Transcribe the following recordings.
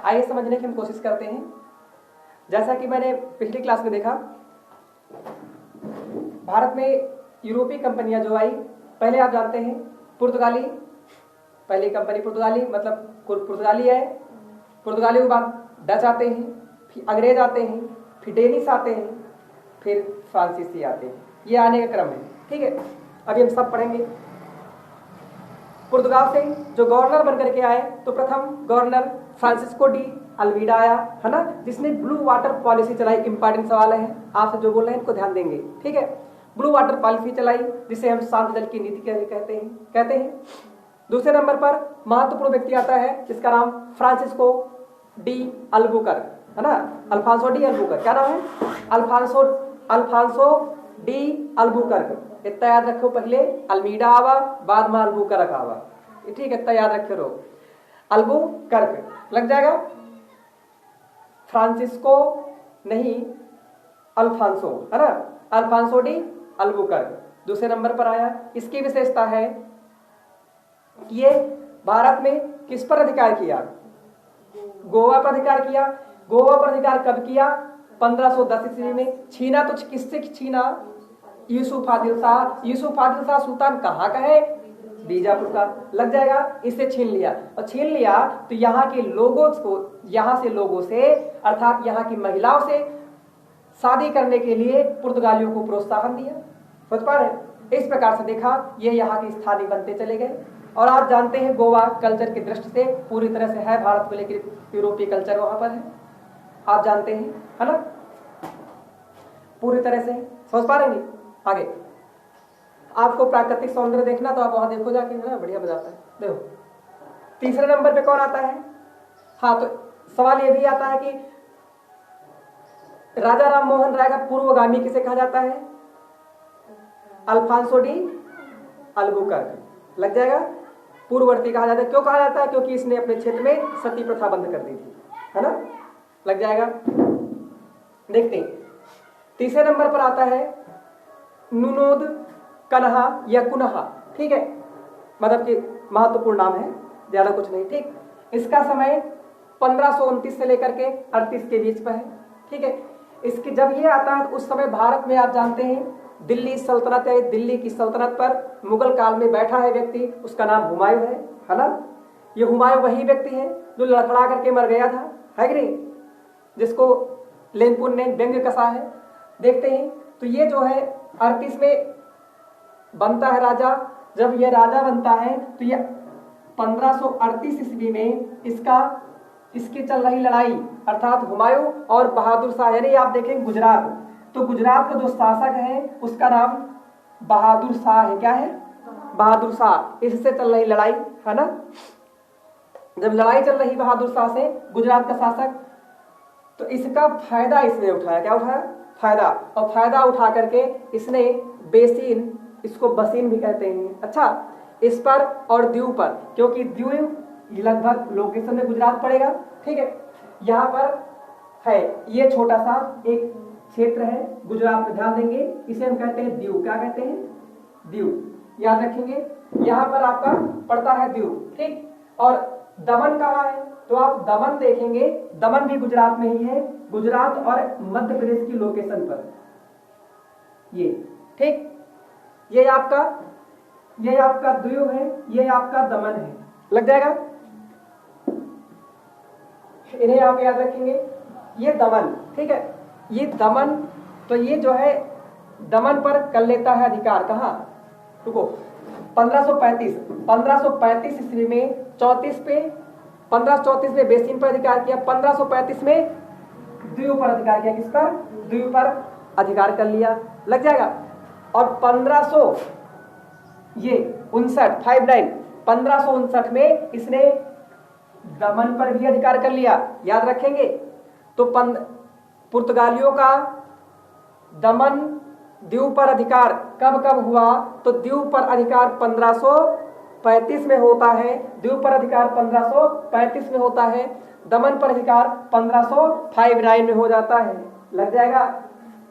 आइए समझने की हम कोशिश करते हैं। जैसा कि मैंने पिछली क्लास में देखा, भारत में यूरोपीय कंपनियां जो आई, पहले आप जानते हैं पुर्तगाली, पहली कंपनी पुर्तगाली, मतलब पुर्तगाली है, पुर्तगाली के बाद डच आते हैं, फिर अंग्रेज आते हैं, फिर डेनिश आते हैं, फिर फ्रांसीसी आते हैं। ये आने का क्रम है, ठीक है। अभी हम सब पढ़ेंगे। पुर्तगाल से जो गवर्नर बनकर के आए, तो प्रथम गवर्नर फ्रांसिस्को डी अल्वीडा आया, है ना, जिसने ब्लू वाटर पॉलिसी चलाई। इंपॉर्टेंट सवाल है, आपसे जो बोल रहे हैं इनको ध्यान देंगे, ठीक है। ब्लू वाटर पॉलिसी चलाई, जिसे हम शांत जल की नीति कहते हैं। दूसरे नंबर पर महत्वपूर्ण व्यक्ति आता है, जिसका नाम फ्रांसिस्को डी अल्बुकर्क, है ना, अल्फांसो डी अल्बुकर्क। क्या नाम है? Alfonso de Albuquerque. इतना याद रखो, पहले अल्मीडा आवा, बाद में अल्बुकर्क आवा, ठीक है, इतना याद रखे रहो। अल्बुकर्क लग जाएगा, फ्रांसिस्को नहीं अल्फांसो, है ना, अल्फांसो डी अल्बुकर्क दूसरे नंबर पर आया। इसकी विशेषता है कि ये भारत में किस पर अधिकार किया? गोवा पर अधिकार किया। गोवा पर अधिकार कब किया? 1510 ईस्वी में। छीना तो किससे छीना? यूसुफ आदिल शाह। यूसुफ आदिल शाह सुल्तान कहाँ का है? बीजापुर का। लग जाएगा, इससे छीन लिया। और छीन लिया तो यहाँ के लोगों को, यहाँ से लोगों से, अर्थात यहाँ की महिलाओं से शादी करने के लिए पुर्तगालियों को प्रोत्साहन दिया। समझ पा रहे? इस प्रकार से देखा, ये यहाँ के स्थानीय बनते चले गए। और आप जानते हैं गोवा कल्चर की दृष्टि से पूरी तरह से है भारत को लेकर यूरोपीय कल्चर वहां पर है, आप जानते हैं, है ना, पूरी तरह से। समझ पा रहे हैं? आगे आपको प्राकृतिक सौंदर्य देखना तो आप वहां देखो जाके, है ना, बढ़िया मजा आता है। देखो तीसरे नंबर पे कौन आता है? हाँ, तो सवाल ये भी आता है कि राजा राम मोहन राय का पूर्वगामी किसे कहा जाता है? Alfonso de Albuquerque. लग जाएगा, पूर्ववर्ती कहा जाता है। क्यों कहा जाता है? क्योंकि इसने अपने क्षेत्र में सती प्रथा बंद कर दी थी, है ना। लग जाएगा, देखते हैं। तीसरे नंबर पर आता है नुनोद कन्हा या कुनहा, ठीक है, मतलब कि महत्वपूर्ण नाम है, ज्यादा कुछ नहीं, ठीक। इसका समय 1529 से लेकर के 38 के बीच पर है, ठीक है। इसके जब ये आता है तो उस समय भारत में आप जानते हैं दिल्ली सल्तनत है। दिल्ली की सल्तनत पर मुगल काल में बैठा है व्यक्ति, उसका नाम हुमायूं है ना। ये हुमायूं वही व्यक्ति है जो लड़खड़ा करके मर गया था, है कि नहीं, जिसको लेनपुन ने व्यंग्य कसा है। देखते हैं, तो ये जो है 38 में बनता है राजा। जब ये राजा बनता है तो ये 1538 ईस्वी में इसकी चल रही लड़ाई, अर्थात हुमायूं और बहादुर शाह, यानी आप देखें गुजरात, तो गुजरात का जो शासक है उसका नाम बहादुर शाह है। क्या है? बहादुर शाह। इससे चल रही लड़ाई, है ना। जब लड़ाई चल रही बहादुर शाह से, गुजरात का शासक, तो इसका फायदा इसने उठाया। क्या उठाया? फायदा। और फायदा उठा करके इसने बेसिन, इसको बसीन भी कहते हैं, अच्छा, इस पर और दीव पर, क्योंकि दीव लगभग लोकेशन में गुजरात पड़ेगा, ठीक है, यहाँ पर है। ये छोटा सा एक क्षेत्र है गुजरात में, ध्यान देंगे, इसे हम कहते हैं दीव। क्या कहते हैं? दीव। याद रखेंगे, यहाँ पर आपका पड़ता है दीव, ठीक। और दमन कहाँ है? तो आप दमन देखेंगे, दमन भी गुजरात में ही है, गुजरात और मध्य प्रदेश की लोकेशन पर ये, ठीक। ये आपका दीव है, ये आपका दमन है। लग जाएगा, इन्हें आप याद रखेंगे। ये दमन, ठीक है, ये दमन, तो ये जो है दमन पर कर लेता है अधिकार। कहाँ? रुको, 1535 ईस्वी में 1534 में बेसिन पर अधिकार किया, 1535 में द्वीप पर अधिकार किया। किस पर? द्वीप पर अधिकार कर लिया। लग जाएगा। और 1559 में इसने दमन पर भी अधिकार कर लिया। याद रखेंगे, तो पुर्तगालियों का दमन द्वीप पर अधिकार कब कब हुआ? तो द्वीप पर अधिकार 1535 में होता है, द्वीप पर अधिकार 1535 में होता है, दमन पर अधिकार 1559 में हो जाता है। लग जाएगा,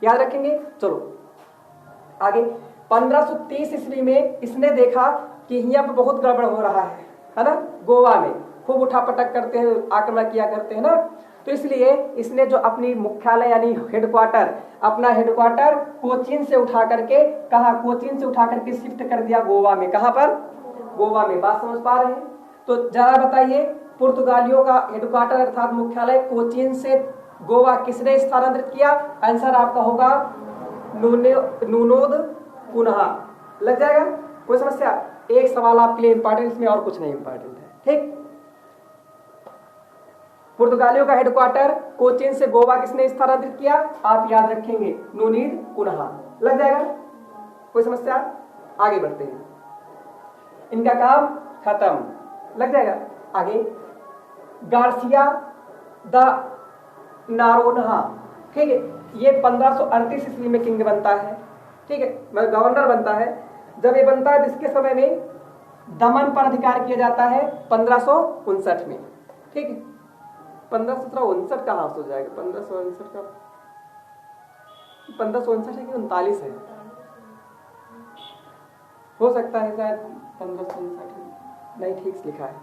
याद रखेंगे। चलो आगे, 1530 ईस्वी में इसने देखा कि यहाँ पर बहुत गड़बड़ हो रहा है ना, गोवा में, खूब उठापटक करते हैं, आक्रमण किया करते हैं ना। तो इसलिए इसने जो अपनी मुख्यालय यानी हेडक्वार्टर, अपना हेडक्वार्टर कोचीन से उठा करके, कहा कोचीन से उठा करके शिफ्ट कर दिया गोवा में। कहां पर? गोवा में। बात समझ पा रहे हैं? तो जरा बताइए, पुर्तगालियों का हेडक्वार्टर अर्थात मुख्यालय कोचीन से गोवा किसने स्थानांतरित किया? आंसर आपका होगा नूनोद कुन्हा। लग जाएगा? कोई समस्या? एक सवाल आपके लिए इंपॉर्टेंट, इसमें और कुछ नहीं इंपॉर्टेंट है। ठीक, पुर्तगालियों का हेडक्वार्टर कोचीन से गोवा किसने स्थानांतरित किया? आप याद रखेंगे, नूनीद कुन्हा। लग जाएगा? कोई समस्या? आगे बढ़ते हैं, इनका काम खत्म। लग जाएगा? आगे, गार्सिया द नारोन्हा, ठीक है, ये 1538 ईस्वी में किंग बनता है। ठीक है, मतलब गवर्नर बनता है। जब ये बनता है, इसके समय में दमन पर अधिकार किया जाता है 1559 में। ठीक है, 1559 का हाथ हो जाएगा, 1559 का, 1559 है कि 39 है, हो सकता है शायद 1559 नहीं, ठीक से लिखा है।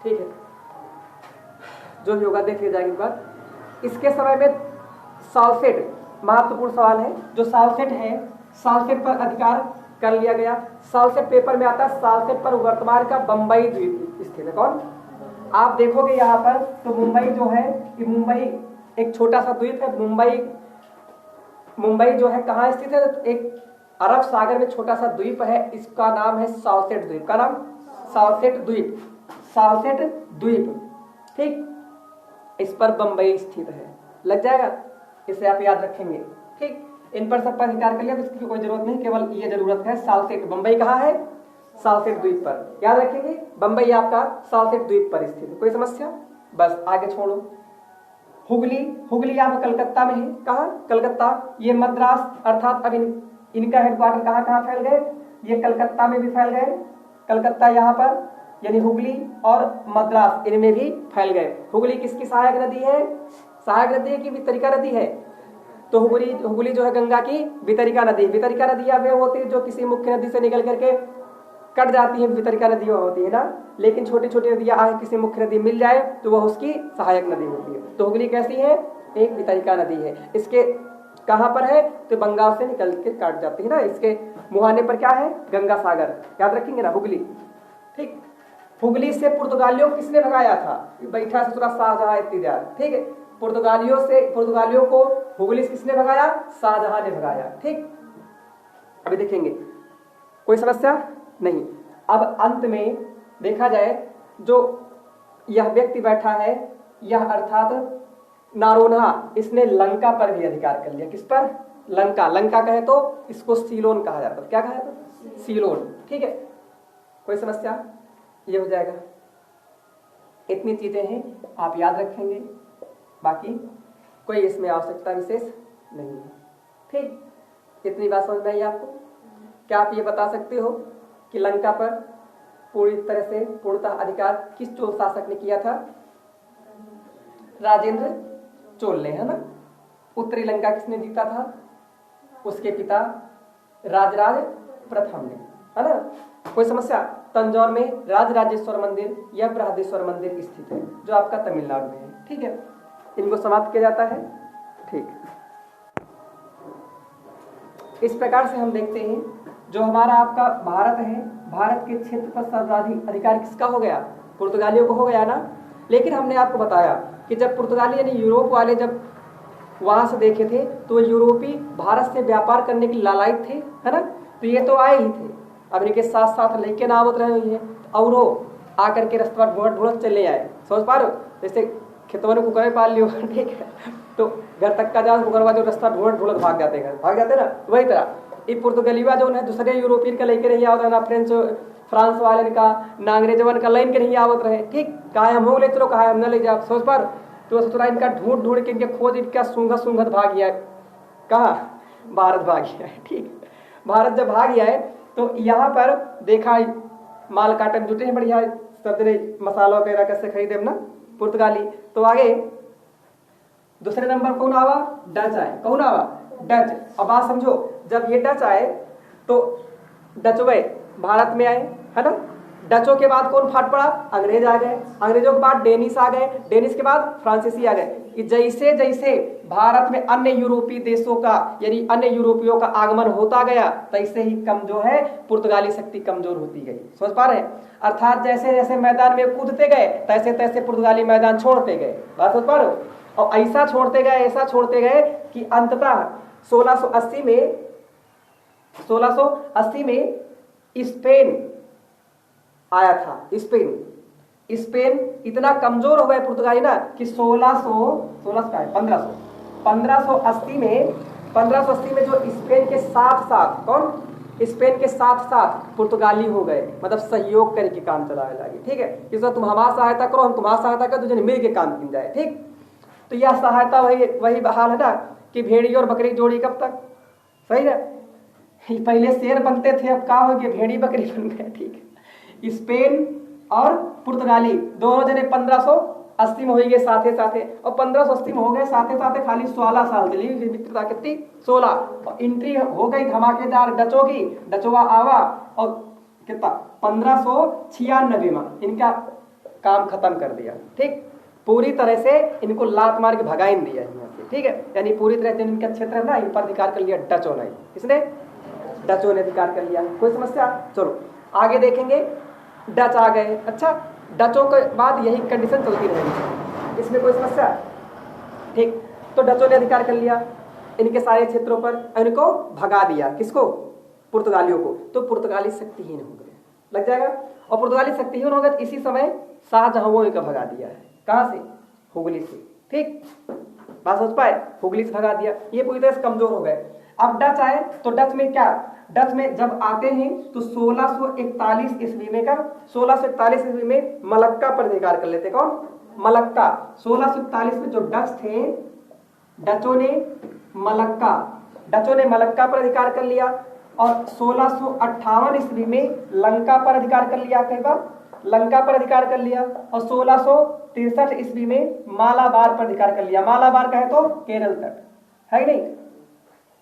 ठीक है, जो भी होगा देख लिया जाएगा इस बार। इसके समय में साल्सेट, महत्वपूर्ण सवाल है, जो साल्सेट है, साल्सेट पर अधिकार कर लिया गया। साल्सेट पेपर में आता है, साल्सेट पर वर्तमान का बंबई द्वीप स्थित है। कौन? आप देखोगे यहाँ पर, तो मुंबई जो है, कि मुंबई एक छोटा सा द्वीप है। मुंबई जो है कहाँ स्थित है? एक अरब सागर में छोटा सा द्वीप है, इसका नाम है साल्सेट द्वीप। का नाम? साल्सेट द्वीप, साल्सेट द्वीप। ठीक, इस पर बंबई स्थित है। लग जाएगा? इसे आप याद रखेंगे। ठीक, इन पर सब पर अधिकार कर लिया, तो इसकी कोई जरूरत नहीं, केवल ये जरूरत है साल्सेट। बंबई कहाँ है? साल्सेट द्वीप पर। याद रखेंगे, बंबई आपका साल्सेट द्वीप पर स्थित है। कोई समस्या? बस आगे छोड़ो। हुगली, हुगली आप कलकत्ता में है। कहाँ? कलकत्ता। ये मद्रास, अर्थात अब इनका हेडक्वार्टर कहाँ कहाँ फैल गए? ये कलकत्ता में भी फैल गए, कलकत्ता यहाँ पर, यानी हुगली और मद्रास इनमें भी फैल गए। हुगली किसकी सहायक नदी है? सहायक नदी है कि वितरिका नदी है? तो हुगली जो है गंगा की वितरिका नदी। वितरिका नदियां वे होती है जो किसी मुख्य नदी से निकल करके कट जाती है, वितरिका नदी होती है ना। लेकिन छोटी छोटी नदियां आगे किसी मुख्य नदी मिल जाए तो वह उसकी सहायक नदी होती है। तो हुगली कैसी है? एक वितरिका नदी है। इसके कहां पर है? तो बंगाल से निकल के काट जाती है ना। इसके मुहाने पर क्या है? गंगा सागर। याद रखेंगे ना, हुगली। ठीक, हुगली से पुर्तगालियों किसने भगाया था? बैठा ससुरा शाहजहां इंतजार। ठीक है, पुर्तगालियों को हुगली से किसने भगाया? शाहजहां ने भगाया। ठीक, अभी देखेंगे, कोई समस्या नहीं। अब अंत में देखा जाए, जो यह व्यक्ति बैठा है, यह अर्थात नारोन्हा, इसने लंका पर भी अधिकार कर लिया। किस पर? लंका। लंका कहे तो इसको सीलोन कहा जाता है। क्या कहा जाता है? सीलोन। ठीक है, कोई समस्या? ये हो जाएगा। इतनी चीजें हैं, आप याद रखेंगे, बाकी कोई इसमें आवश्यकता विशेष नहीं है। ठीक, इतनी बात समझ में आई आपको? क्या आप ये बता सकते हो कि लंका पर पूरी तरह से पूर्णतः अधिकार किस चोल शासक ने किया था? राजेंद्र चोल ने, है ना। उत्तरी लंका किसने जीता था? उसके पिता राजराज प्रथम ने, है ना। कोई समस्या? तंजौर में राजराजेश्वर मंदिर या बृहदेश्वर मंदिर स्थित है, जो आपका तमिलनाडु में है। ठीक है, इनको समाप्त किया जाता है। ठीक, इस प्रकार से हम देखते हैं, जो हमारा आपका भारत है, भारत के क्षेत्र पर सर्वाधिक अधिकार किसका हो गया? पुर्तगालियों को हो गया ना। लेकिन हमने आपको बताया कि जब पुर्तगाली यानी यूरोप वाले जब वहां से देखे थे, तो यूरोपी भारत से व्यापार करने के लालायित थे, है ना। तो ये तो आए ही थे, अब इनके साथ साथ लेके ना आवत रहे हैं, और आकर के रास्ता ढूंढत चले आए। समझ पा रहे हो? जैसे खेतवन को कुकर पाल लियो, ठीक है, तो घर तक का जाओ, कुकरवा जो रास्ता ढूंढत भाग जाते हैं, भाग जाते ना। वही तरह ये पुर्तगालीवा जो है दूसरे यूरोपियन का लेके नहीं आवत रहे ना, फ्रांस वाले का ना अंग्रेजवन का लाइन के नहीं आवत रहे। ठीक, कहा हम हो ले चलो, कहा हम न ले जाओ। समझ पा रहे? तो थोड़ा इनका ढूंढ के इनके खोज इनका सूंघत भाग गया। कहा? भारत भाग गया है। ठीक, भारत जब भाग गया है तो यहाँ पर देखा माल काटन जुटे हैं बढ़िया, सब मसाला वगैरह कैसे खरीदे ना पुर्तगाली। तो आगे दूसरे नंबर कौन आवा? डच आए। कौन आवा? डच। अब बात समझो, जब ये डच आए तो डचवे भारत में आए, है ना। डचों के बाद कौन फाट पड़ा? अंग्रेज आ गए। अंग्रेजों के बाद डेनिस आ गए। डेनिस के बाद फ्रांसीसी आ गए। जैसे जैसे भारत में अन्य यूरोपीय देशों का यानी अन्य यूरोपियों का आगमन होता गया, तैसे ही कम जो है पुर्तगाली शक्ति कमजोर होती गई। समझ पा रहे हैं? अर्थात जैसे जैसे मैदान में कूदते गए तैसे तैसे पुर्तगाली मैदान छोड़ते गए। बात समझ पा रहे हो? और ऐसा छोड़ते गए कि अंततः 1680 में स्पेन आया था। स्पेन इतना कमजोर हो गए पुर्तगाली ना कि 1580 में जो स्पेन के साथ साथ पुर्तगाली हो गए, मतलब सहयोग करके काम चलाने लगे। ठीक है, इसमें तुम हमारा सहायता करो, हम तुम्हारा सहायता करो, तुझे मिल के काम किया जाए। ठीक, तो यह सहायता वही हाल है ना कि भेड़ी और बकरी जोड़ी कब तक? सही ना, पहले शेर बनते थे, अब क्या हो गए? भेड़ी बकरी बन गए। ठीक है, स्पेन और पुर्तगाली दोनों जने 1580 में हो गए साथे और 1580 में हो गए साथे खाली 16 साल चली मित्रता। कितनी? 16। और एंट्री हो गई धमाकेदार डचों की। डचोवा आवा और कितना 1596 में इनका काम खत्म कर दिया। ठीक, पूरी तरह से इनको लात मार के भगा दिया यहाँ से। ठीक है, यानी पूरी तरह से इनका क्षेत्र है ना, इन पर अधिकार कर लिया डचों ने। किसने? डचों ने अधिकार कर लिया। कोई समस्या? चलो आगे देखेंगे। डच आ गए। अच्छा, डचों के बाद यही कंडीशन चलती रहेगी, इसमें कोई समस्या? ठीक, तो डचों ने अधिकार कर लिया इनके सारे क्षेत्रों पर, इनको भगा दिया। किसको? पुर्तगालियों को। तो पुर्तगाली शक्तिहीन हो गए। लग जाएगा। और पुर्तगाली शक्तिहीन हो गए तो इसी समय शाहजहां का भगा दिया है। कहां से? हुगली से। ठीक, बात सोच पाए? हुगली से भगा दिया। ये पूरी तरह से कमजोर हो गए। अब डच आए तो डच में क्या? डच में जब आते हैं तो 1641 ईस्वी में 1641 ईस्वी में मलक्का पर अधिकार कर लेते। कौन? मलक्का। 1641 में जो डच थे, डचों ने मलक्का पर अधिकार कर लिया। और 1658 ईस्वी में लंका पर अधिकार कर लिया। कई बार लंका पर अधिकार कर लिया। और 1663 ईस्वी में मालाबार पर अधिकार कर लिया। मालाबार कहे तो केरल तक, है नहीं,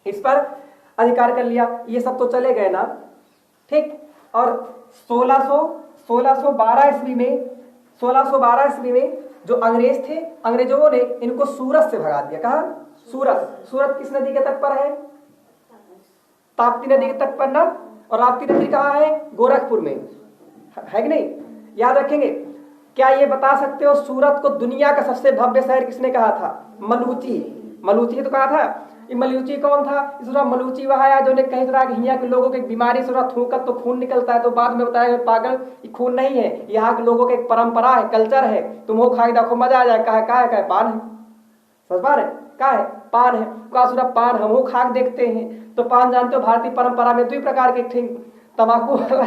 इस पर अधिकार कर लिया। ये सब तो चले गए ना। ठीक, और 1612 ईस्वी में जो अंग्रेज थे, अंग्रेजों ने इनको सूरत से भगा दिया। कहा? सूरत किस नदी के तट पर है? ताप्ती नदी के तट पर ना। और राप्ती नदी कहाँ है? गोरखपुर में, है कि नहीं? याद रखेंगे। क्या ये बता सकते हो सूरत को दुनिया का सबसे भव्य शहर किसने कहा था? मलूची तो कहा था। ये मलूची कौन था? इस मलूची वह आया जो ने कई तरह के यहाँ के लोगों की बीमारी से थूकत तो खून निकलता है, तो बाद में बताया पागल ये खून नहीं है, यहाँ के लोगों की एक परंपरा है, कल्चर है, तुम हो खाई देखो मजा आ जाए। कहा है पान है। समझ पा रहे? क्या है? पान है। का पान हम खाक देखते हैं। तो पान जानते हो भारतीय परंपरा में 2 प्रकार के, एक तम्बाकू वाला,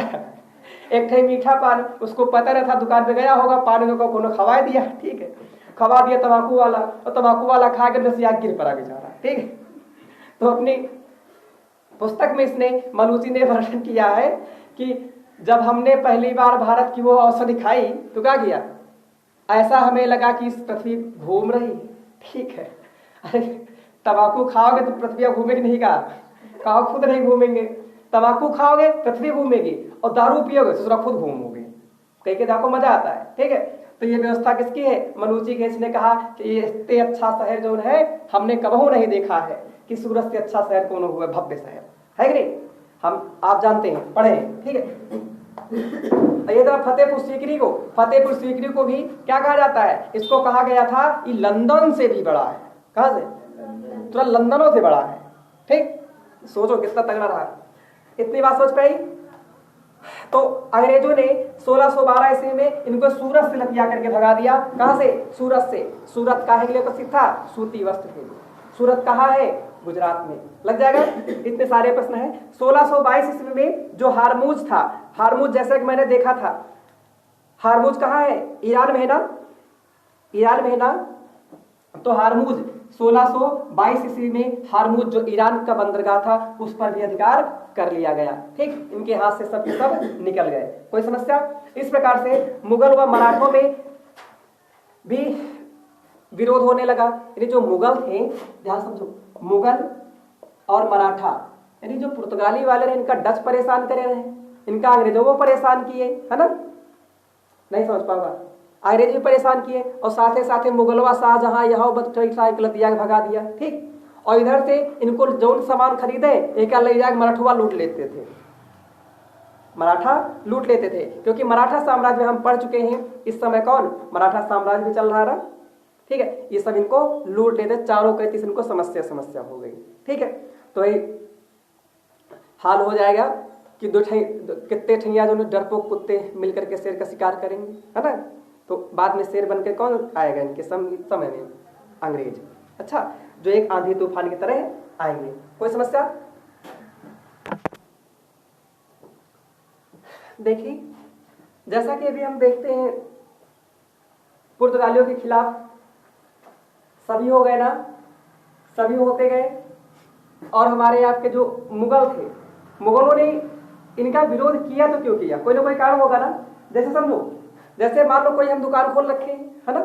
एक थे मीठा पान। उसको पता नहीं था, दुकान पे गया होगा, पान को खवा दिया। ठीक है, खवा दिया तम्बाकू वाला, और तम्बाकू वाला खा के नसिया गिर पड़ा बेचारा। ठीक है, तो अपनी पुस्तक में इसने मलूची ने वर्णन किया है कि जब हमने पहली बार भारत की वो औषधि खाई तो क्या किया? ऐसा हमें लगा कि इस पृथ्वी घूम रही। ठीक है, अरे तंबाकू खाओगे तो पृथ्वी घूमेगी नहीं? कहा खुद नहीं घूमेंगे। तंबाकू खाओगे पृथ्वी घूमेगी, और दारू पियोगे तो खुद घूमोगे। कहीं के देखो मजा आता है। ठीक है, तो ये व्यवस्था किसकी है? मलूची के। इसने कहा कि ये इतने अच्छा शहर जो है हमने कबहू नहीं देखा है कि सूरत से अच्छा शहर कौन हुआ, भव्य शहर है कि नहीं? आप जानते हैं, पढ़े हैं। ठीक है, ये तरह फतेहपुर सीकरी को भी क्या कहा जाता है? इसको कहा गया था ये लंदन से भी बड़ा है। कहां से? तो लंदनों से बड़ा है। ठीक, सोचो कितना तगड़ा रहा। इतनी बात सोच पाई? तो अंग्रेजों ने 1612 ईस्वी में इनको सूरत से लतिया करके भगा दिया। कहां से? सूरत से। सूरत काहे के लिए प्रसिद्ध था? सूती वस्त्र के लिए। सूरत कहाँ है? गुजरात में। लग जाएगा। इतने सारे प्रश्न हैं। 1622 ईस्वी में जो हारमूज था, हारमूज जैसा कि मैंने देखा था, हारमूज कहाँ है? ईरान में है ना। तो हारमूज 1622 ईस्वी में हारमूज जो ईरान का बंदरगाह था उस पर भी अधिकार कर लिया गया। ठीक, इनके हाथ से सब निकल गए। कोई समस्या? इस प्रकार से मुगल व मराठों में भी विरोध होने लगा। यानी जो मुगल थे, ध्यान समझो, मुगल और मराठा, यानी जो पुर्तगाली वाले रहे इनका डच परेशान करे रहे, इनका अंग्रेजों को परेशान किए, है ना, नहीं समझ पाऊंगा, अंग्रेज भी परेशान किए और साथ ही साथ मुगलवा शाहजहां यहाँ गलतिया भगा दिया, ठीक। और इधर से इनको जो सामान खरीदे एक ले जाकर मराठवा लूट लेते थे, मराठा लूट लेते थे, क्योंकि मराठा साम्राज्य में हम पढ़ चुके हैं इस समय कौन मराठा साम्राज्य में चल रहा था, ठीक है। ये सब इनको लूट लेते, चारों कहती से इनको समस्या हो गई, ठीक है। तो ये हाल हो जाएगा कि कितने ठैया जो डरपोक कुत्ते मिलकर के शेर का शिकार करेंगे, है ना। तो बाद में शेर बनकर कौन आएगा इनके समय में, अंग्रेज। अच्छा, जो एक आंधी तूफान की तरह आएंगे। कोई समस्या? देखिए, जैसा कि अभी हम देखते हैं पुर्तगालियों के खिलाफ सभी हो गए ना, सभी होते गए। और हमारे आपके जो मुगल थे, मुगलों ने इनका विरोध किया तो क्यों किया, कोई ना कोई कारण होगा ना। जैसे समझो, जैसे मान लो कोई हम दुकान खोल रखे हैं, है ना,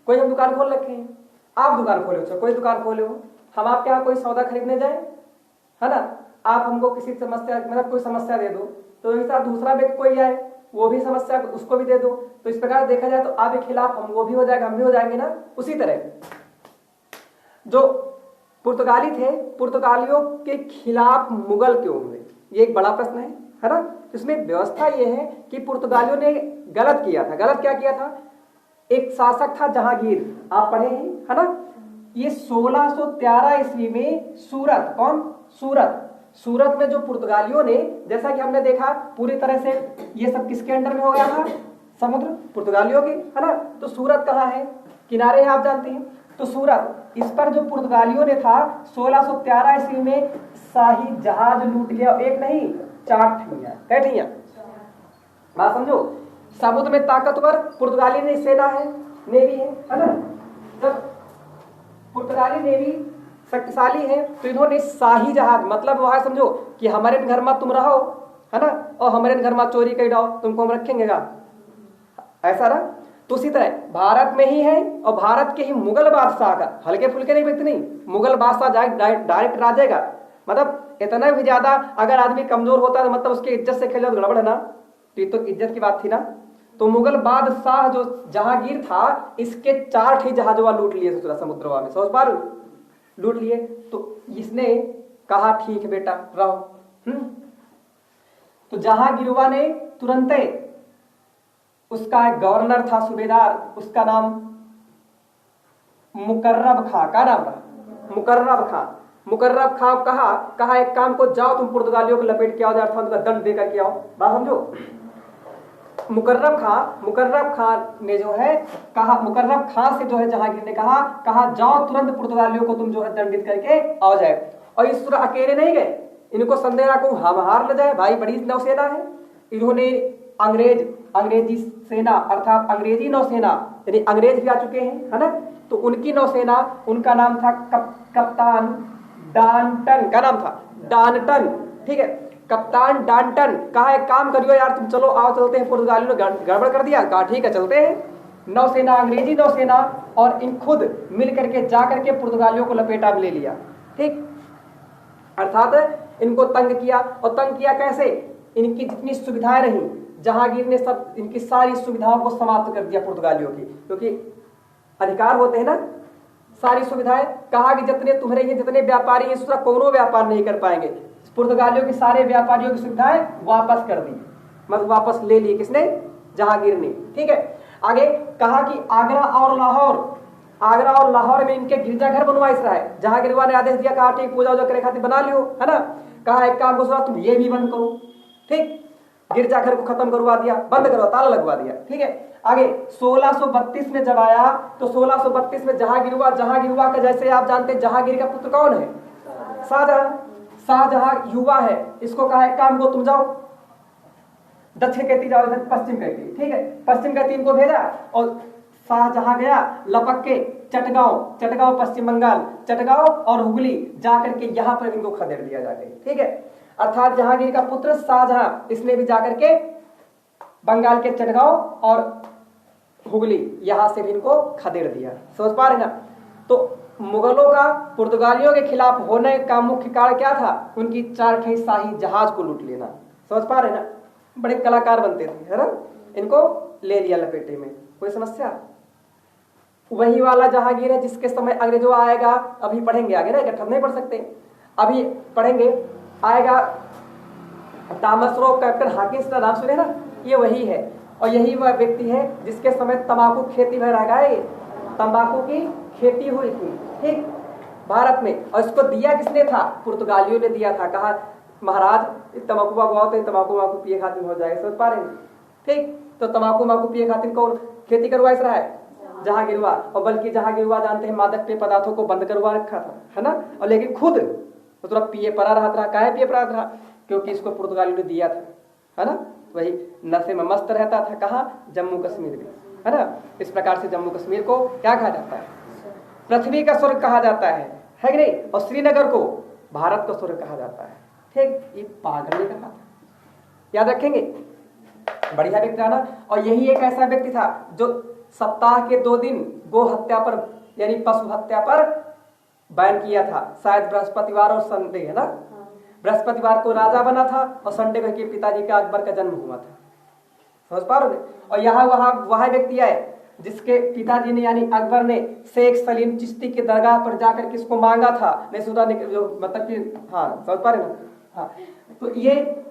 कोई हम दुकान खोल रखे हैं, आप दुकान खोले हो, कोई दुकान खोले हो, हम आपके यहाँ कोई सौदा खरीदने जाए, है ना, आप हमको किसी समस्या मतलब कोई समस्या दे दो, तो इस तरह दूसरा व्यक्ति कोई आए वो भी समस्या उसको भी दे दो, तो इस प्रकार देखा जाए तो आपके खिलाफ हम वो भी हो जाएगा, हम भी हो जाएंगे ना। उसी तरह जो पुर्तगाली थे, पुर्तगालियों के खिलाफ मुगल क्यों हुए, ये एक बड़ा प्रश्न है ना। इसमें व्यवस्था ये है कि पुर्तगालियों ने गलत किया था। गलत क्या किया था? एक शासक था जहांगीर, आप पढ़े हैं, है ना। ये 1613 ईस्वी में सूरत, कौन? सूरत में जो पुर्तगालियों ने, जैसा कि हमने देखा पूरी तरह से ये सब किसके अंडर में हो गया था, समुद्र पुर्तगालियों के, है ना। तो सूरत कहाँ है? किनारे आप जानते हैं। तो सूरत, इस पर जो पुर्तगालियों ने था 1613 ईस्वी में शाही जहाज लूट लिया, एक नहीं 4 ठैया, कै ठैया, बात समझो। समुद्र में ताकतवर पुर्तगाली ने सेना है, नेवी है ना। जब पुर्तगाली नेवी शक्तिशाली है तो इन्होंने शाही जहाज, मतलब वह समझो कि हमारे घर में तुम रहो, है ना, और हमारे घर में चोरी कर जाओ, तुमको हम रखेंगे का, ऐसा ना। तो उसी तरह भारत में ही है, और भारत के ही मुगल बादशाह का, हल्के फुल्के नहीं व्यक्ति नहीं, मुगल बादशाह डायरेक्ट राजेगा, मतलब इतना भी ज्यादा अगर आदमी कमजोर होता है तो मतलब उसकी इज्जत से खेले तो गड़बड़ है ना, तो इज्जत की बात थी ना। तो मुगल बादशाह जो जहांगीर था, इसके 4 ठे जहाजवा लूट लिए समुद्रवा में, समझ पा लूट लिए। तो इसने कहा ठीक बेटा रहो। तो जहांगीरवा ने तुरंत, उसका एक गवर्नर था सूबेदार, उसका नाम मुकर्रब खां, का नाम था मुकर्रब खां। मुकर्रब खां कहा एक काम को, जाओ तुम पुर्तगालियों को लपेट के आओ, अर्थात उनका दंड देकर के आओ, बात समझो। मुकर्रब खां ने जो है कहा, मुकर्रब खां से जो है जहांगीर ने कहा जाओ तुरंत पुर्तगालियों को तुम जो है दंडित करके आओ जाए। और इस तरह अकेले नहीं गए, इनको संदेह रहा को हम हार ले जाए, भाई बड़ी नौसेना है। इन्होंने अंग्रेजी सेना अर्थात अंग्रेजी नौसेना, यानी अंग्रेज भी आ चुके हैं, है ना, तो उनकी नौसेना, उनका नाम था कप्तान डांटन, का नाम था डांटन, ठीक है, कप्तान डांटन। कहा एक काम करियो यार, तुम चलो आओ चलते हैं, पुर्तगालियों ने गड़बड़ कर दिया, कहा ठीक है चलते हैं। नौसेना, अंग्रेजी नौसेना और इन खुद मिल करके जा करके पुर्तगालियों को लपेटा में ले लिया, ठीक, अर्थात इनको तंग किया। और तंग किया कैसे? इनकी जितनी सुविधाएं रही, जहांगीर ने सब इनकी सारी सुविधाओं को समाप्त कर दिया पुर्तगालियों की, क्योंकि अधिकार होते हैं ना, सारी सुविधाएं। कहा कि जितने तुम्हारे ये जितने व्यापारी इस तरह कोनो व्यापार नहीं कर पाएंगे। पुर्तगालियों के सारे व्यापारियों की सुविधाएं वापस कर दी, मतलब वापस ले ली किसने? जहांगीर ने, ठीक है। आगे कहा कि आगरा और लाहौर में इनके गिरजाघर बनवाइस रहा है। जहांगीर ने आदेश दिया, कहा ठीक पूजा करे खातिर बना लियो, है ना। कहा एक काम को तुम ये भी बंद करो, ठीक, गिरजाघर को खत्म करवा दिया, बंद करवा, ताला लगवा दिया, ठीक है। आगे 1632 में जब आया तो 1632 में जहांगीर का, जैसे आप जानते हैं जहांगीर का पुत्र कौन है? शाहजहां युवा है। इसको कहा एक काम को तुम जाओ दक्षिण कहती जाओ, इधर पश्चिम कहती, ठीक है, पश्चिम कहती इनको भेजा। और शाहजहां गया लपक के चटगांव पश्चिम बंगाल, चटगांव और हुगली जाकर के यहाँ पर इनको खदेड़ दिया जाके, ठीक है। अर्थात जहांगीर का पुत्र शाहजहां, इसने भी जाकर के बंगाल के चटगांव और हुगली यहां से भी इनको खदेड़ दिया, समझ पा रहे ना। तो मुगलों का पुर्तगालियों के खिलाफ होने का मुख्य कारण क्या था? उनकी 4 ठे शाही जहाज को लूट लेना, समझ पा रहे ना। बड़े कलाकार बनते थे, है ना। इनको ले लिया लपेटे में, कोई समस्या। वही वाला जहांगीर है जिसके समय अंग्रेजों आएगा, अभी पढ़ेंगे आगे ना, इकट्ठा नहीं पढ़ सकते, अभी पढ़ेंगे, आएगा थॉमस रो, कैप्टन हॉकिंस का नाम सुने ना, ये वही है। और यही वह व्यक्ति है जिसके समय तंबाकू खेती में रह गए, तंबाकू की खेती हुई थी, ठीक, भारत में। और इसको दिया किसने था? पुर्तगालियों ने दिया था। कहा महाराज तंबाकू बहुत है, तंबाकू पिए खातिर हो जाएगा, समझ पा रहे हैं, ठीक। तो तंबाकू पिए खातिर कौन खेती करवाइस रहा है? जहांगीरवा। और बल्कि जहांगीरवा जानते हैं मादक पेय पदार्थों को बंद करवा रखा था, है ना। और लेकिन खुद तो थोड़ा पिए पड़ा रहा, काहे पिए पड़ा रहा? क्योंकि इसको पुर्तगालियों ने दिया था, है ना। वही नशे में मस्त रहता था। कहाँ? जम्मू कश्मीर में, है ना। इस प्रकार से जम्मू कश्मीर को क्या कहा जाता है? पृथ्वी का स्वर्ग कहा जाता है कि नहीं। और श्रीनगर को भारत का स्वर्ग कहा जाता है, ठीक। ये पागल ने कहा था, याद रखेंगे, बढ़िया व्यक्ति था ना। और यही एक ऐसा व्यक्ति था जो सप्ताह के 2 दिन गो हत्या पर यानी पशु हत्या पर बैन किया था, शायद बृहस्पतिवार और संडे, है ना। बृहस्पतिवार को राजा बना था और संडे को के पिताजी का अकबर का जन्म हुआ था, समझ पा रहे हो। और यहाँ वह व्यक्ति आए जिसके पिताजी ने यानी अकबर ने शेख सलीम चिश्ती की दरगाह पर जाकर किसको मांगा था, नहीं सुना, जो मतलब कि, हाँ समझ पा रहे हो, हाँ। तो ये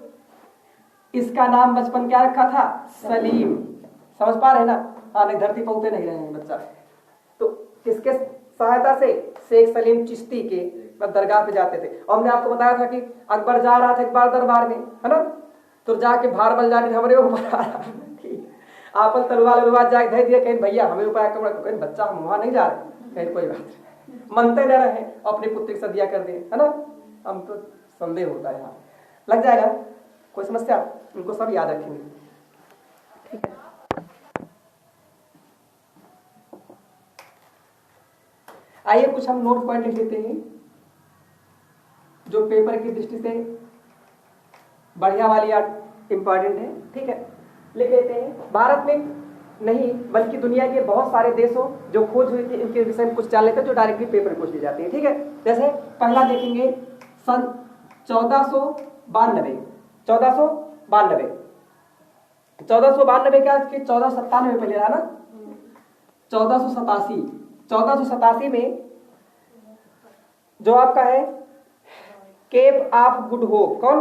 इसका नाम बचपन क्या रखा था? सलीम, समझ पा रहे हैं ना। हाँ, नहीं धरती पर उतरे नहीं रहे बच्चा। तो किसके सहायता से? शेख सलीम चिश्ती के दरगाह पे जाते थे। और हमने आपको बताया था कि अकबर जा रहा था एक बार दरबार में, है ना। तो जाके भार बल जाने हमरे ऊपर आ रहा, आपन तलवार जाके धै दिया, कहीं भैया हमें ऊपर कहीं बच्चा हम वहां नहीं जा रहे, कहीं कोई बात नहीं, मनते न रहे, अपनी पुत्री से दिया कर दिए, है ना। हम तो संदेह होता है, यहाँ लग जाएगा, कोई समस्या? उनको सब याद रखेंगे, ठीक है। आइए कुछ हम नोट पॉइंट लिख लेते हैं जो पेपर की दृष्टि से बढ़िया वाली इंपॉर्टेंट है, ठीक है, लिख लेते हैं। भारत में नहीं बल्कि दुनिया के बहुत सारे देशों जो खोज हुई थी इनके विषय में कुछ जान लेते हैं जो डायरेक्टली पेपर में पूछ ली जाती है, ठीक है। जैसे पहला देखेंगे सन 1492 क्या 1497 पहले रहा ना, 1487 में जो आपका है केप ऑफ गुड होप, कौन?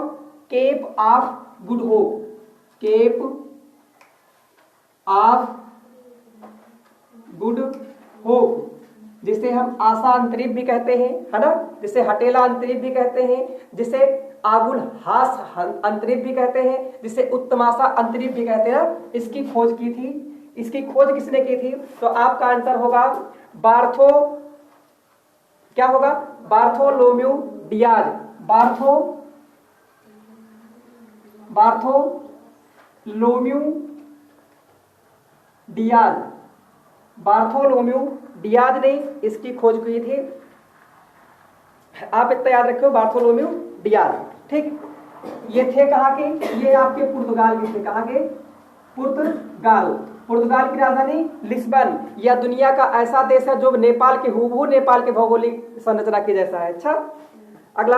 Cape of Good Hope, Cape of Good Hope, जिसे हम आशा अंतरीप भी कहते हैं, है ना, जिसे हटेला अंतरीप भी कहते हैं, जिसे आगुल हास अंतरीप भी कहते हैं, जिसे उत्तमाशा अंतरीप भी कहते हैं। इसकी खोज की थी, इसकी खोज किसने की थी? तो आपका आंसर होगा क्या होगा? बार्थोलोम्यू डियाज, बार्थोलोम्यू डियाज ने इसकी खोज की थी। आप इतना याद रखो, बार्थोलोम्यू डियाज, ठीक। ये थे कहाँ के? ये आपके पुर्तगाल के थे। कहाँ के? पुर्तगाल की राजधानी लिस्बन। यह दुनिया का ऐसा देश है जो नेपाल के हूबहू नेपाल के भौगोलिक संरचना के जैसा है। अच्छा, अगला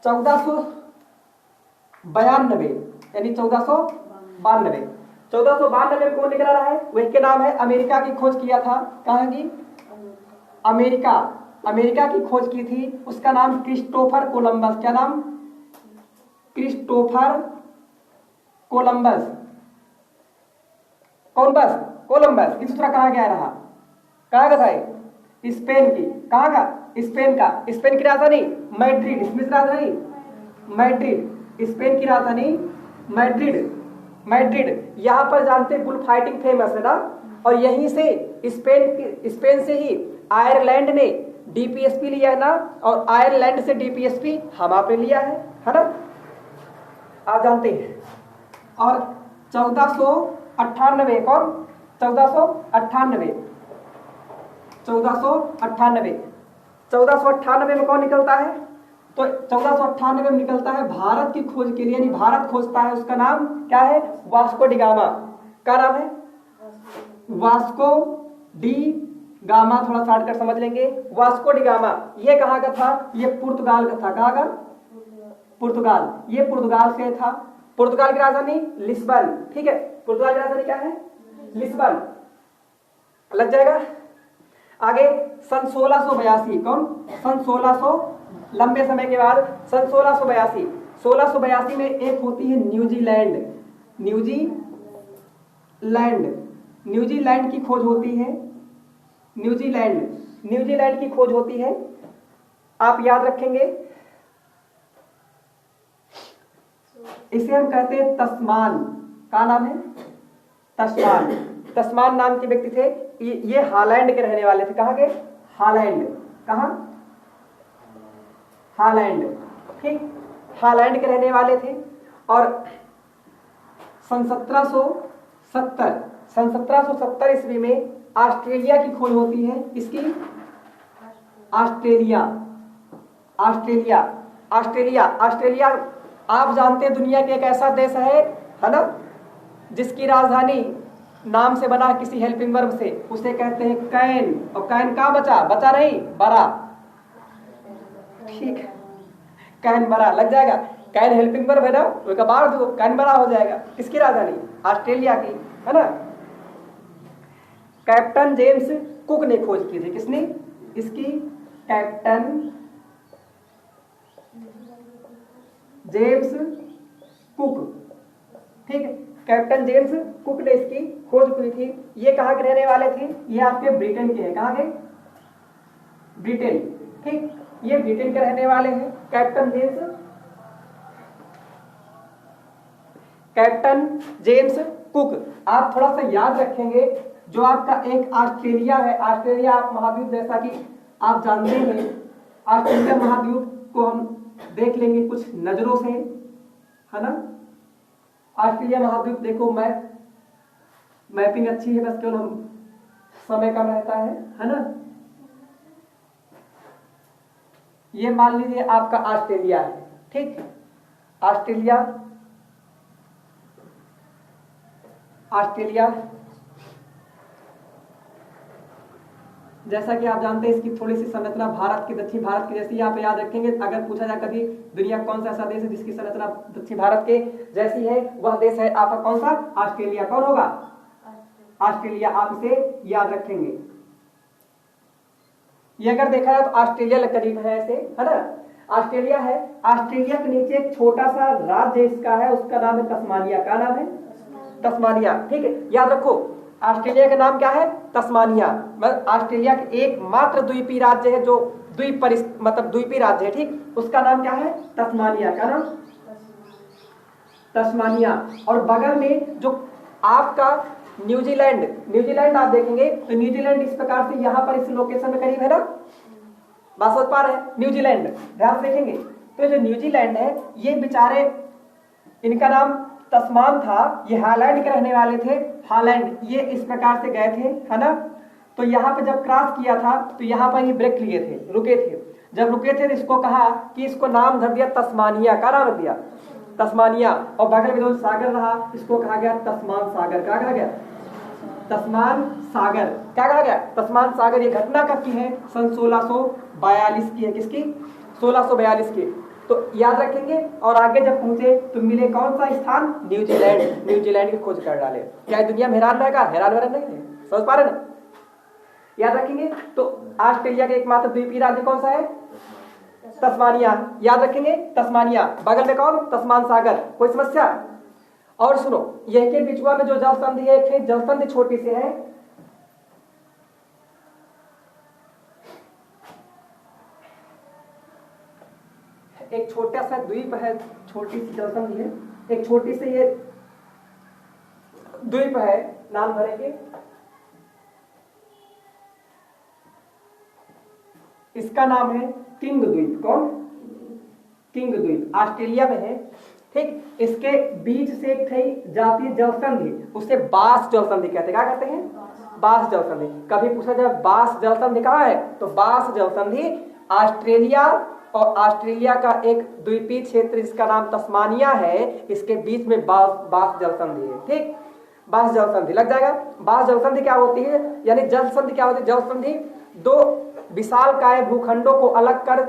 1492 यानी 1492 में कौन निकला रहा है? वही के नाम है, अमेरिका की खोज किया था। कहाँ की? अमेरिका की खोज की थी, उसका नाम क्रिस्टोफर कोलंबस। क्या नाम? Christopher Columbus. कोलंबस की सूचना कहाँ गया रहा? कहाँ का था? स्पेन की। कहाँ का? स्पेन का। स्पेन की राजधानी मैड्रिड। इसमें राजधानी मैड्रिड, स्पेन की राजधानी मैड्रिड। यहाँ पर जानते हैं बुल फाइटिंग फेमस है ना। और यहीं से स्पेन से ही आयरलैंड ने डीपीएसपी लिया है ना, और आयरलैंड से डीपीएसपी हम आपने लिया है ना, आप जानते हैं। और 1498 कौन? 1498 में कौन निकलता है? तो 1498 में निकलता है भारत की खोज के लिए, यानी भारत खोजता है। उसका नाम क्या है? Vasco D gamma. क्या नाम है? Vasco D gamma. थोड़ा शॉर्टकट समझ लेंगे। वास्को डी गामा ये कहाँ का था? ये पुर्तगाल का था। कहाँ का? पुर्तगाल। ये पुर्तगाल से था। पुर्तगाल की राजधानी लिस्बन, ठीक है, पुर्तगाल की राजधानी क्या है? लिस्बन, लग जाएगा। आगे सन 1682, कौन? सन 1600, लंबे समय के बाद सन 1682, 1682 में एक होती है न्यूजीलैंड, न्यूजीलैंड की खोज होती है, न्यूजीलैंड की खोज होती है, आप याद रखेंगे। इसे हम कहते हैं तस्मान, का नाम है? तस्मान, तस्मान नाम के व्यक्ति थे, ये हालैंड के रहने वाले थे। कहाँ के? हालैंड, कहाँ? हालैंड, ठीक, हालैंड के रहने वाले थे। और सन 1770 ईस्वी में ऑस्ट्रेलिया की खोज होती है। इसकी? ऑस्ट्रेलिया आप जानते हैं दुनिया के एक ऐसा देश है ना, जिसकी राजधानी नाम से बना किसी हेल्पिंग वर्ब से, उसे कहते हैं कैन। और कैन का बचा नहीं, बड़ा, ठीक है, कैन बड़ा, लग जाएगा। कैन हेल्पिंग वर्ब है ना, उसका बार दो, कैन बड़ा हो जाएगा। किसकी राजधानी? ऑस्ट्रेलिया की, है ना। कैप्टन जेम्स कुक ने खोज की थी। किसने? इसकी कैप्टन जेम्स कुक, ठीक है, कैप्टन जेम्स कुक ने इसकी खोज की थी। ये कहाँ के रहने वाले थे? ये आपके ब्रिटेन के हैं। कहाँ के? ब्रिटेन, ठीक, ये ब्रिटेन के रहने वाले हैं। Captain James cook. आप थोड़ा सा याद रखेंगे, जो आपका एक ऑस्ट्रेलिया है, ऑस्ट्रेलिया आप महाद्वीप, जैसा कि आप जानते हैं, ऑस्ट्रेलिया महाद्वीप को हम देख लेंगे कुछ नजरों से, है ना। ऑस्ट्रेलिया महाद्वीप देखो, मैपिंग अच्छी है, बस केवल हम समय कम रहता है ना। ये मान लीजिए आपका ऑस्ट्रेलिया है, ठीक, ऑस्ट्रेलिया जैसा कि आप जानते हैं, इसकी थोड़ी सी संरचना भारत की, दक्षिण भारत की जैसी आप याद रखेंगे। अगर पूछा जाए कभी दुनिया कौन सा ऐसा देश है जिसकी संरचना दक्षिण भारत के जैसी है, वह देश है आपका कौन सा? ऑस्ट्रेलिया। कौन होगा? ऑस्ट्रेलिया, आप इसे याद रखेंगे। ये अगर देखा जाए तो ऑस्ट्रेलिया करीब है ऐसे, है ना, ऑस्ट्रेलिया है। ऑस्ट्रेलिया के नीचे एक छोटा सा राज्य इसका है, उसका नाम है तस्मानिया। का नाम है? तस्मानिया, ठीक है, याद रखो। ऑस्ट्रेलिया का नाम क्या है? तस्मानिया। ऑस्ट्रेलिया के एकमात्र द्वीपीय राज्य है जो द्वीपीय राज्य है, ठीक, उसका नाम क्या है? तस्मानिया। का नाम? तस्मानिया। और बगल में जो आपका न्यूजीलैंड आप देखेंगे तो न्यूजीलैंड इस प्रकार से यहाँ पर इस लोकेशन में करीब है ना, बात समझ पा रहे हैं? न्यूजीलैंड, ध्यान से देखेंगे तो जो न्यूजीलैंड है, ये बेचारे, इनका नाम तस्मान था, ये हालैंड के रहने वाले थे। हालैंड, ये इस प्रकार से गए थे, है ना। तो यहाँ पे जब क्रॉस किया था तो यहाँ पर ये ब्रेक लिए थे, रुके थे। जब रुके थे तो इसको कहा कि इसको नाम धर दिया तस्मानिया। का नाम रख दिया? तस्मानिया। और बगल में जो सागर रहा, इसको कहा गया तस्मान सागर। क्या कहा गया? तस्मान सागर। क्या कहा गया? तस्मान सागर। ये घटना कब की है? सन 1642 की है। किसकी? 1642 की। तो याद रखेंगे। और आगे जब पूछे तो मिले कौन सा स्थान? न्यूजीलैंड की खोज कर डाले। क्या दुनिया में हैरान रहेगा? हैरान नहीं है, समझ पा रहे ना, याद रखेंगे। तो ऑस्ट्रेलिया के एकमात्र द्वीपीय राज्य कौन सा है? तस्मानिया। याद रखेंगे, तस्मानिया। बगल में कौन? तस्मान सागर। कोई समस्या? और सुनो, यह के बिचवा में जो जल संधि है, एक जल संधि छोटी सी है, एक छोटा सा द्वीप है, छोटी सी जल संधि है, एक छोटी सी ये द्वीप है, नाम भरेंगे, इसका नाम है किंग द्वीप। कौन? किंग द्वीप, ऑस्ट्रेलिया में है, ठीक। इसके बीच से एक थी जाती है जल संधि, उसे बास जल संधि कहते हैं। क्या कहते हैं? बास जल संधि। कभी पूछा जाए बास जल संधि कहाँ है, तो बास जल संधि ऑस्ट्रेलिया और ऑस्ट्रेलिया का एक द्वीपीय क्षेत्र जिसका नाम तस्मानिया है, इसके बीच में बास जल संधि है, ठीक। बास जल संधि लग जाएगा। बास जल संधि क्या होती है, यानी जल संधि क्या होती है? जल संधि दो विशालकाय भूखंडों को अलग कर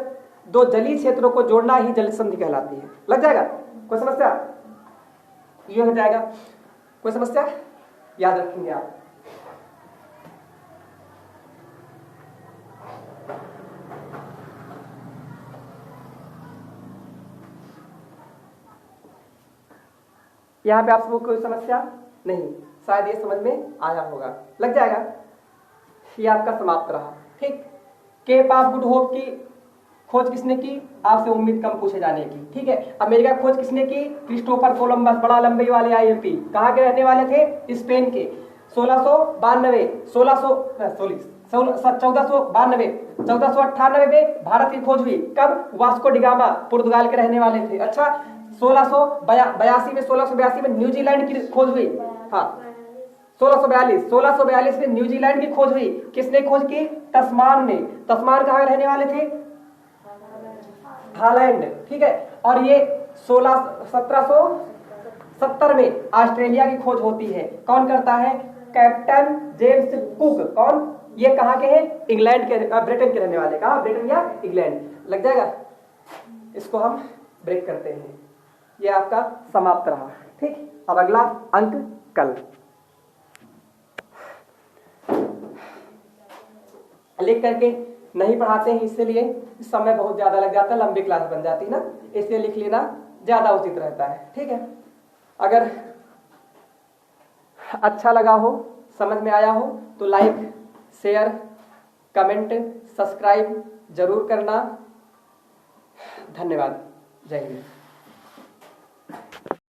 दो जलीय क्षेत्रों को जोड़ना ही जल संधि कहलाती है। लग जाएगा? कोई समस्या? ये हो जाएगा। कोई समस्या याद रखेंगे आप। यहां पे आप सबको कोई समस्या नहीं, शायद ये समझ में आया होगा। लग जाएगा। ये आपका समाप्त रहा। ठीक, केप ऑफ गुड होप की खोज किसने की? आपसे उम्मीद कम पूछे जाने की। ठीक है, अमेरिका खोज किसने की? क्रिस्टोफर कोलंबस, बड़ा लंबाई वाले आईएमपी। कहाँ के रहने वाले थे? स्पेन के। 1492 1498 में भारत की खोज हुई। कब? वास्को डिगामा पुर्तगाल के रहने वाले थे। अच्छा, 1682 में न्यूजीलैंड की खोज हुई। हाँ, 1642 में न्यूजीलैंड की खोज हुई। किसने खोज की? तस्मान ने। तस्मान कहाँ रहने वाले थे? हालैंड। ठीक है, और ये 1770 में ऑस्ट्रेलिया की खोज होती है। कौन करता है? Captain James cook. कौन? ये कहाँ के हैं? इंग्लैंड के, ब्रिटेन के रहने वाले। कहाँ? ब्रिटेन या इंग्लैंड। लग जाएगा। इसको हम ब्रेक करते हैं। ये आपका समाप्त रहा। ठीक, अब अगला अंक कल। लिख करके नहीं पढ़ाते हैं, इसलिए समय बहुत ज्यादा लग जाता है, लंबी क्लास बन जाती है ना, इसलिए लिख लेना ज्यादा उचित रहता है। ठीक है, अगर अच्छा लगा हो, समझ में आया हो तो लाइक, शेयर, कमेंट, सब्सक्राइब जरूर करना। धन्यवाद। जय हिंद।